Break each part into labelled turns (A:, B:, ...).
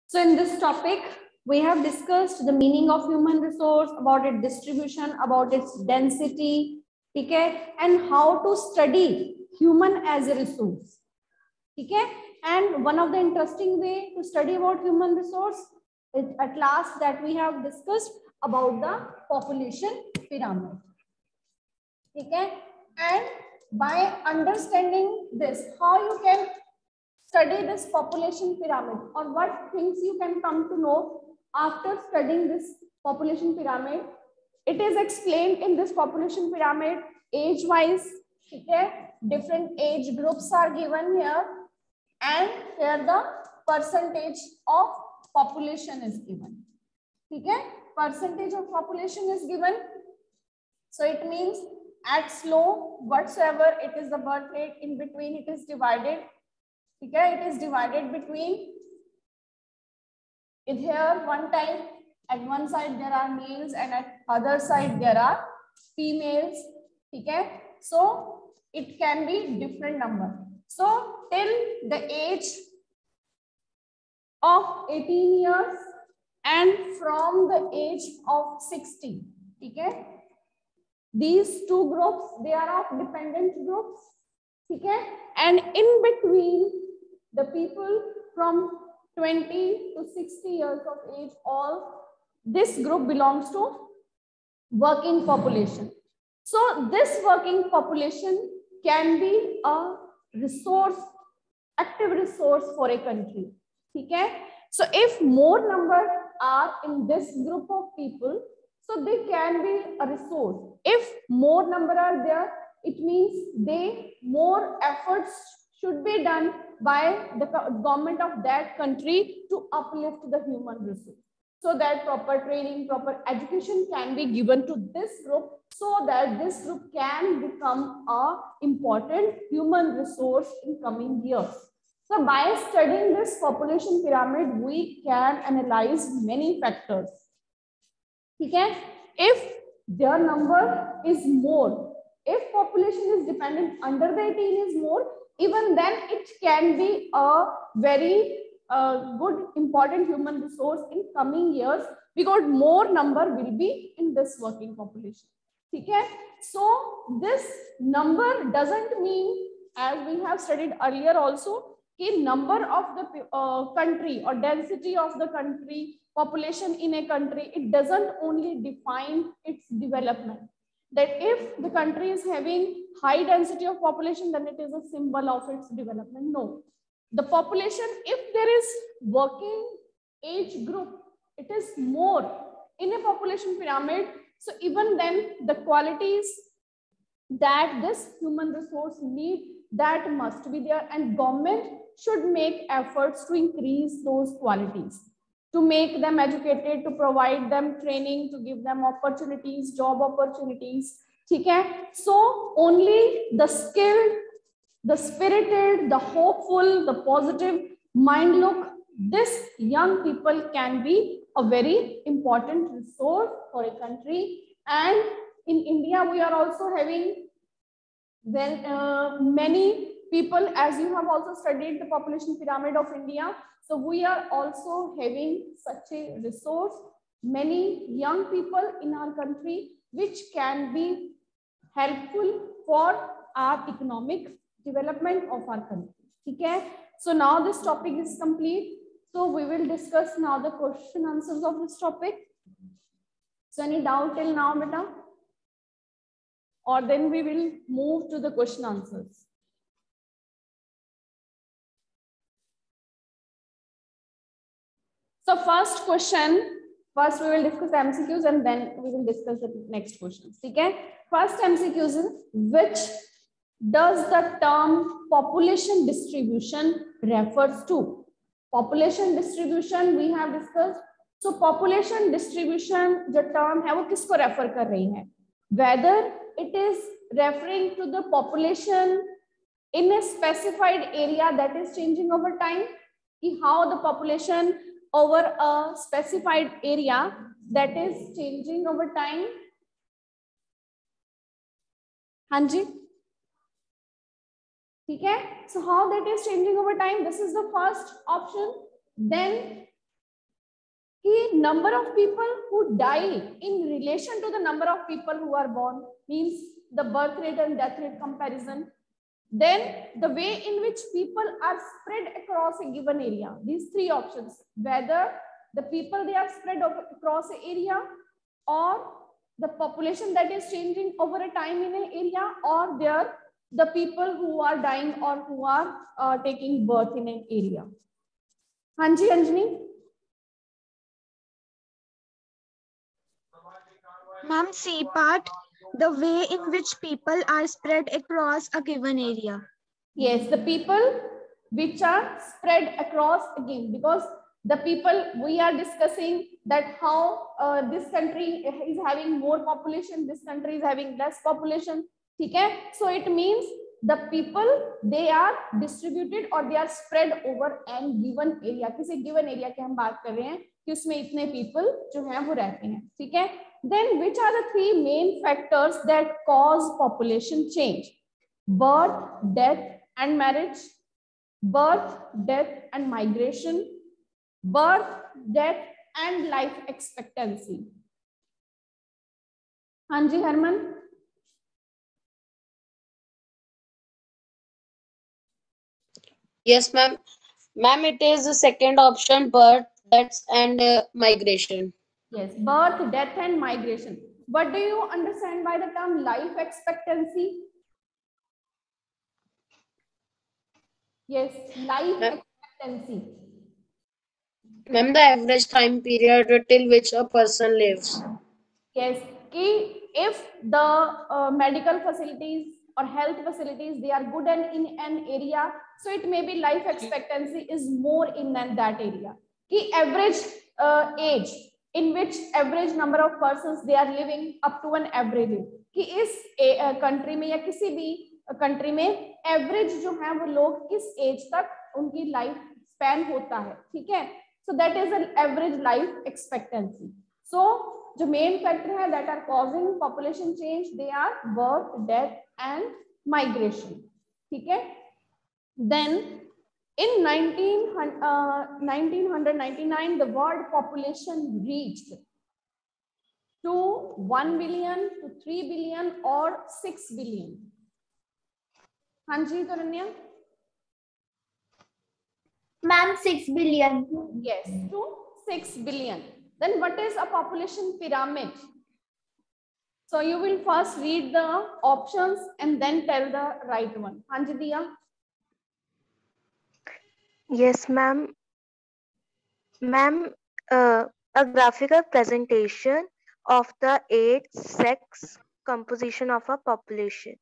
A: So in this topic, we have discussed the meaning of human resource, about its distribution, about its density, okay, and how to study human as a resource. Okay, and one of the interesting way to study about human resource is at last that we have discussed about the population pyramid. Okay, and by understanding this, how you can study this population pyramid, or what things you can come to know after studying this population pyramid. It is explained in this population pyramid age wise. Okay, different age groups are given here, and here the percentage of population is given. Okay, percentage of population is given. So it means at slow whatsoever it is the birth rate, in between it is divided. Okay, it is divided between it here one time at one side there are males and at other side there are females. Okay, so it can be different number. So till the age of 18 years and from the age of 60. Okay, these two groups, they are of dependent groups. Okay, and in between the people from 20 to 60 years of age, all this group belongs to working population. So this working population can be a resource, active resource for a country. Okay, so if more numbers are in this group of people, so they can be a resource. If more number are there, it means more efforts should be done by the government of that country to uplift the human resource, so that proper training, proper education can be given to this group, so that this group can become a important human resource in coming years. So by studying this population pyramid, we can analyze many factors. Okay, if their number is more, if population is dependent under the 18 is more, even then it can be a very good important human resource in coming years, because more number will be in this working population. Okay, so this number doesn't mean, as we have studied earlier also, the number of the country or density of the country, population in a country, it doesn't only define its development. That if the country is having high density of population, then it is a symbol of its development. No, the population, if there is working age group, it is more in a population pyramid. So even then the qualities that this human resource need, that must be there, and government should make efforts to increase those qualities, to make them educated, to provide them training, to give them opportunities, job opportunities. Okay, so only the skilled, the spirited, the hopeful, the positive mind look, this young people can be a very important resource for a country. And in India, we are also having many people, as you have also studied the population pyramid of India. So we are also having such a resource, many young people in our country, which can be helpful for our economic development of our country. Okay, so now this topic is complete. So we will discuss now the question answers of this topic. So any doubt till now, beta? Or then we will move to the question answers. So first question, first we will discuss MCQs and then we will discuss the next questions. Okay, first MCQs is, which does the term population distribution refers to? Population distribution we have discussed. So population distribution जो term है वो किसको refer कर रही है? Whether it is referring to the population in a specified area that is changing over time, how the population over a specified area that is changing over time. हाँ जी, ठीक है. So how that is changing over time? This is the first option. Then number of people who die in relation to the number of people who are born, means the birth rate and death rate comparison. Then the way in which people are spread across a given area. These three options, whether the people they are spread across an area, or the population that is changing over a time in an area, or the people who are dying or who are taking birth in an area. Hanji Anjani.
B: Ma'am, C part, the way in which people are spread across a given area.
A: Yes, the people which are spread across, again, because the people we are discussing that how this country is having more population, this country is having less population. Okay, so it means the people they are distributed or they are spread over an given area. किसी given area की हम बात कर रहे हैं कि उसमें इतने people जो हैं वो रहते हैं. ठीक है. Then which are the three main factors that cause population change? Birth, death and marriage, birth, death and migration, birth, death and life expectancy. Hanji Herman.
C: Yes, ma'am. Ma'am, it is the second option, birth, deaths, and migration.
A: Yes, birth, death, and migration. What do you understand by the term life expectancy? Yes, life expectancy.
C: Ma'am, the average time period till which a person lives.
A: Yes, if the medical facilities or health facilities they are good and in an area, so it may be life expectancy is more in that area. Ki average age in which average number of persons they are living up to an average age. कि इस country में या किसी भी country में average जो है वो लोग किस age तक उनकी life span होता है. ठीक है. So that is an average life expectancy. So जो main factor है that are causing population change, they are birth, death and migration. ठीक है. Then in 1999 the world population reached to 1 billion to 3 billion or 6 billion. Hanji Taranya.
B: Ma'am, 6 billion.
A: Yes, to 6 billion. Then what is a population pyramid? So you will first read the options and then tell the right one. Hanji Diya.
B: Yes, ma'am. Ma'am, a graphical presentation of the age-sex composition of a population.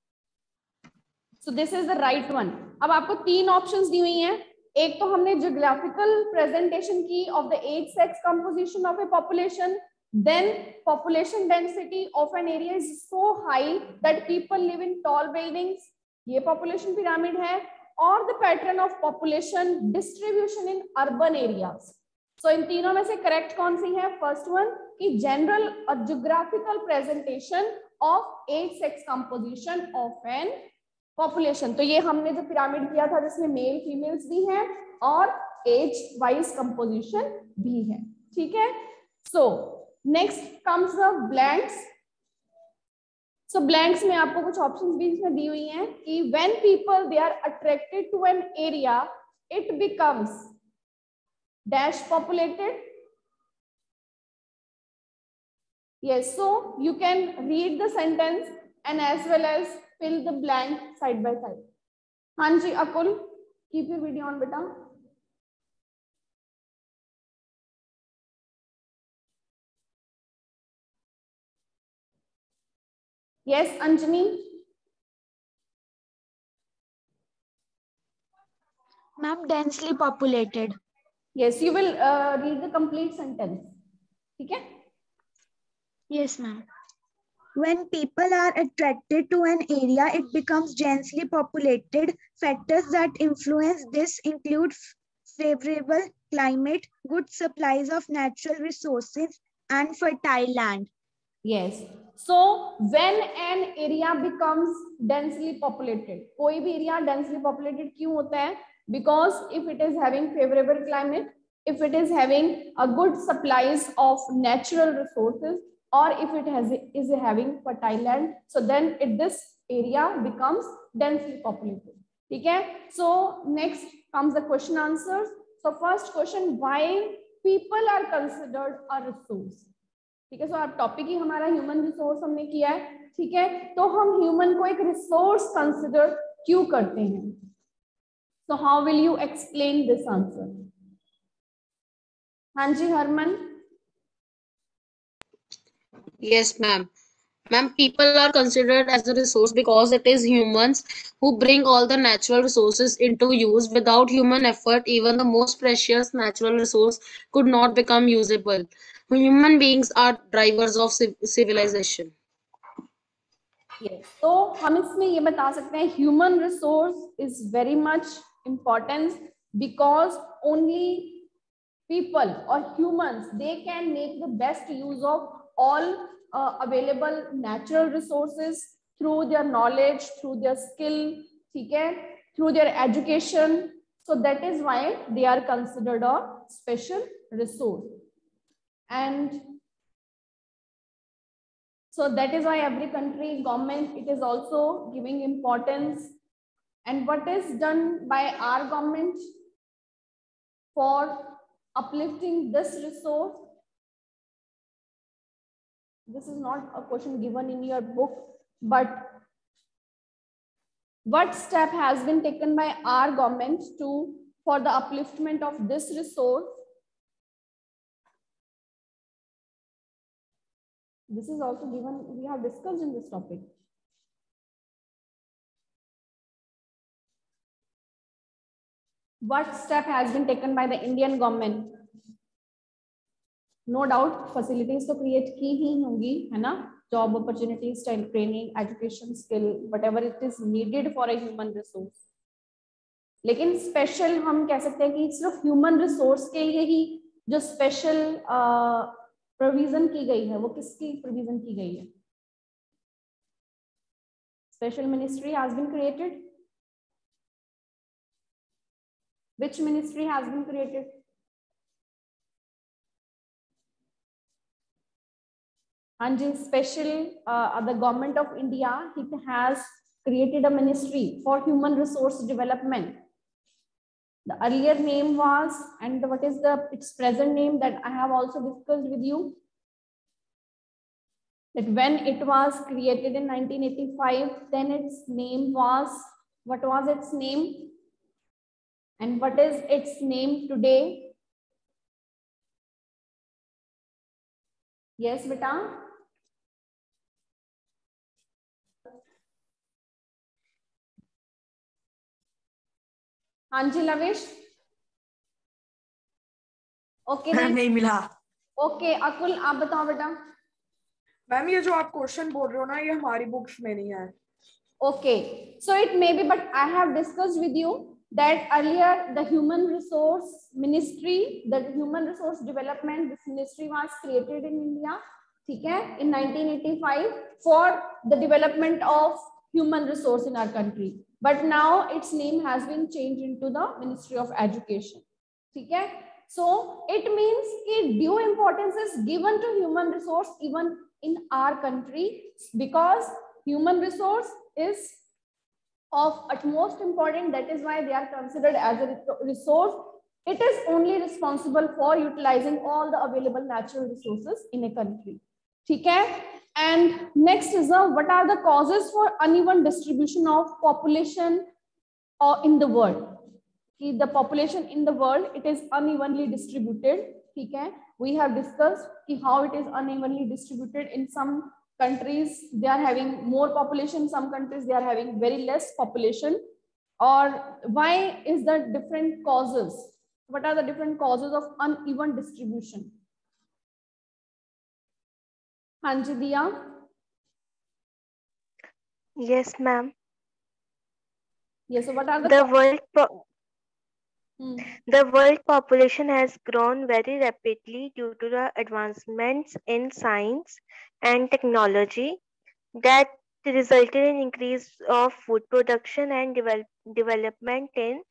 A: So this is the right one. अब आपको तीन options दी हुई हैं. एक तो हमने geographical presentation की of the age-sex composition of a population. Then population density of an area is so high that people live in tall buildings. ये population pyramid है. Or the pattern of population distribution in urban areas. So इन तीनों में से correct कौन सी है? First one कि general or geographical presentation of age-sex composition of an population. तो ये हमने जो pyramid किया था जिसमें male females भी हैं और age wise composition भी है. ठीक है. So next comes the blanks. So blanks में आपको कुछ options भी इसमें दी हुई हैं कि when people they are attracted to an area, it becomes dash populated. Yes, so you can read the sentence and as well as fill the blank side by side. Hanji Akul, keep your video on, beta. Yes, Anjani.
B: Ma'am, densely populated.
A: Yes, you will read the complete sentence. Okay?
B: Yes, ma'am. When people are attracted to an area, it becomes densely populated. Factors that influence this include favorable climate, good supplies of natural resources, and fertile land.
A: Yes. So when an area becomes densely populated, कोई भी area densely populated क्यों होता है? Because if it is having favorable climate, if it is having a good supplies of natural resources, or if it is having fertile land, so then this area becomes densely populated. ठीक है? So next comes the question answers. So first question, why people are considered a resource? ठीक है, सो अब topic ही हमारा human resource हमने किया है. ठीक है, तो हम ह्यूमन को एक रिसोर्स कंसिडर क्यों करते हैं? So how will you explain this answer? हाँ जी Harman.
C: Yes, ma'am. Ma'am, people are considered as a resource because it is humans who bring all the natural resources into use. Without human effort, even the most precious natural resource could not become usable. Human beings are drivers of civilization.
A: Yes. तो हम इसमें ये बता सकते हैं human resource is very much important because only people or humans, they can make the best use of all available natural resources through their knowledge, through their skill, ठीक है, through their education. So that is why they are considered a special resource. And so that is why every country government, it is also giving importance. And what is done by our government for uplifting this resource? This is not a question given in your book, but what step has been taken by our government for the upliftment of this resource? This is also given, we have discussed in this topic. What step has been taken by the Indian government? No doubt facilities तो create की ही होंगी, है ना? Job opportunities, training, education, skill, whatever it is needed for a human resource. लेकिन special हम कह सकते हैं कि सिर्फ ह्यूमन रिसोर्स के लिए ही जो स्पेशल प्रोविजन की गई है, वो किसकी प्रोविजन की गई है? Special ministry has been created. Which ministry has been created? And special, the government of India, it has created a ministry for human resource development. The earlier name was, and what is its present name that I have also discussed with you, that when it was created in 1985, then its name was, what was its name? And what is its name today? Yes, beta. हाँ जी लवेश. Okay
D: नहीं मिला.
A: Okay अकुल आप बताओ बेटा.
D: Ma'am ये जो आप question बोल रहे हो ना, ये हमारी बुक्स में नहीं है.
A: Okay, so it may be, but I have discussed with you that earlier the human resource ministry, the human resource development, this ministry was created in India, ठीक है, in 1985 for the development of human resource in our country, but now its name has been changed into the Ministry of Education, ठीक है. So it means कि due importance is given to human resource even in our country because human resource is of utmost importance. That is why they are considered as a resource. It is only responsible for utilizing all the available natural resources in a country. ठीक है. And next is what are the causes for uneven distribution of population in the world? The population in the world, it is unevenly distributed. ठीक है. We have discussed how it is unevenly distributed. In some countries they are having more population, some countries they are having very less population. Or why is the different causes? What are the different causes of uneven distribution? Hanji Diya.
E: Yes, ma'am.
A: Yes, so what are
E: The world The world population has grown very rapidly due to the advancements in science and technology that resulted in increase of food production and development in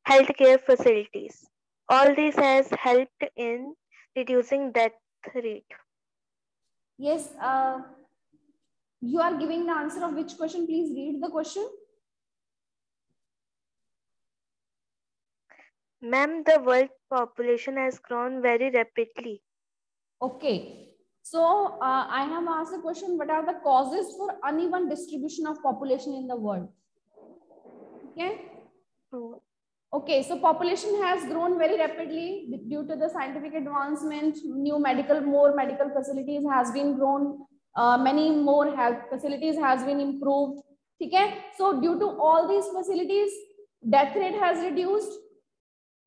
E: healthcare facilities. All this has helped in reducing death rate.
A: Yes, you are giving the answer of which question? Please read the question.
E: Ma'am, the world population has grown very rapidly.
A: Okay. So I have asked the question, what are the causes for uneven distribution of population in the world? Okay. Okay, so population has grown very rapidly due to the scientific advancement, more medical facilities has been grown, many more health facilities has been improved. Okay, so due to all these facilities, death rate has reduced,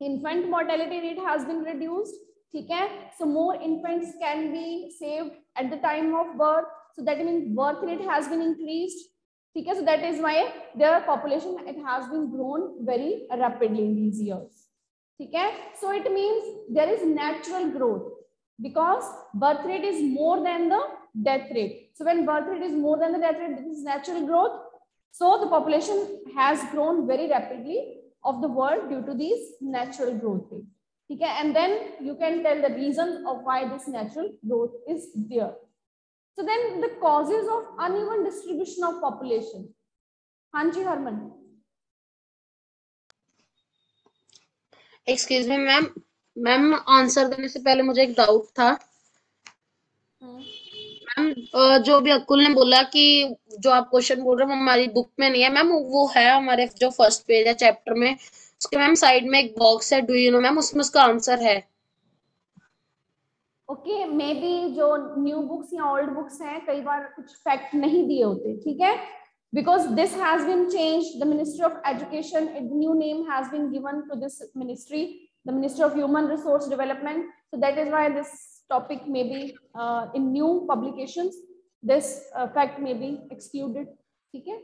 A: infant mortality rate has been reduced. Okay, so more infants can be saved at the time of birth. So that means birth rate has been increased. Okay, so that is why their population, it has been grown very rapidly in these years. Okay, so it means there is natural growth because birth rate is more than the death rate. So when birth rate is more than the death rate, this is natural growth. So the population has grown very rapidly of the world due to these natural growth rate. Okay, and then you can tell the reasons of why this natural growth is there. So then the causes of uneven distribution of population. Hanji Harman.
C: Excuse me ma'am ma'am answer देने से पहले मुझे एक doubt था ma'am जो भी अकुल ने बोला कि जो आप क्वेश्चन बोल रहे हो हमारी बुक में नहीं है मैम वो है हमारे जो फर्स्ट पेज है चैप्टर में उसके मैम साइड में एक बॉक्स है डू यू नो मैम उसमें उसका आंसर है
A: ओके मे बी जो न्यू बुक्स या ओल्ड बुक्स हैं कई बार कुछ फैक्ट नहीं दिए होते ठीक है because this has been changed the Ministry of Education a new name has been given to this ministry the Ministry of Human Resource Development so that is why this topic may be in new publications this fact may be excluded ठीक है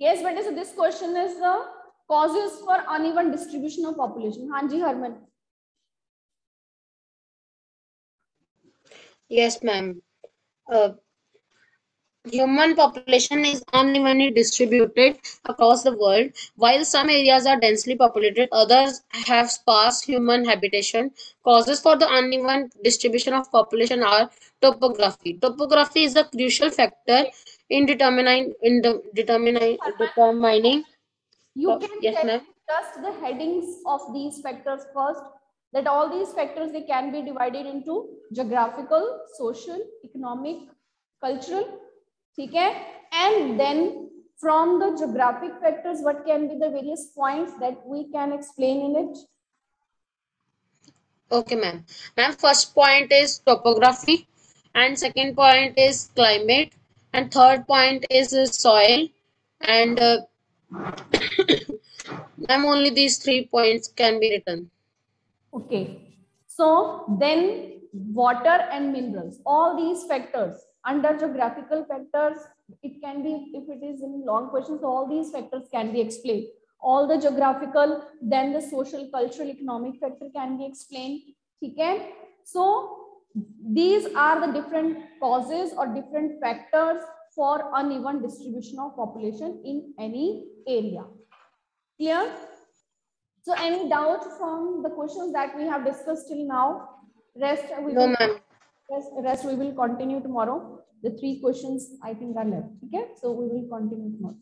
A: yes but so this question is the causes for uneven distribution of population Hanji Harman
C: yes ma'am human population is unevenly distributed across the world. While some areas are densely populated, others have sparse human habitation. Causes for the uneven distribution of population are topography. Topography is a crucial factor in determining
A: you can
C: yes, ma'am.
A: just the headings of these factors first that all these factors they can be divided into geographical social economic cultural okay and then from the geographic factors what can be the various points that we can explain in it
C: okay ma'am first point is topography and second point is climate and third point is soil and ma'am only these 3 points can be written
A: okay so then water and minerals all these factors under geographical factors it can be if it is in long questions all these factors can be explained all the geographical then the social cultural economic factor can be explained okay so these are the different causes or different factors for uneven distribution of population in any area clear so any doubt from the questions that we have discussed till now rest we will continue tomorrow the 3 questions I think are left okay so we will continue tomorrow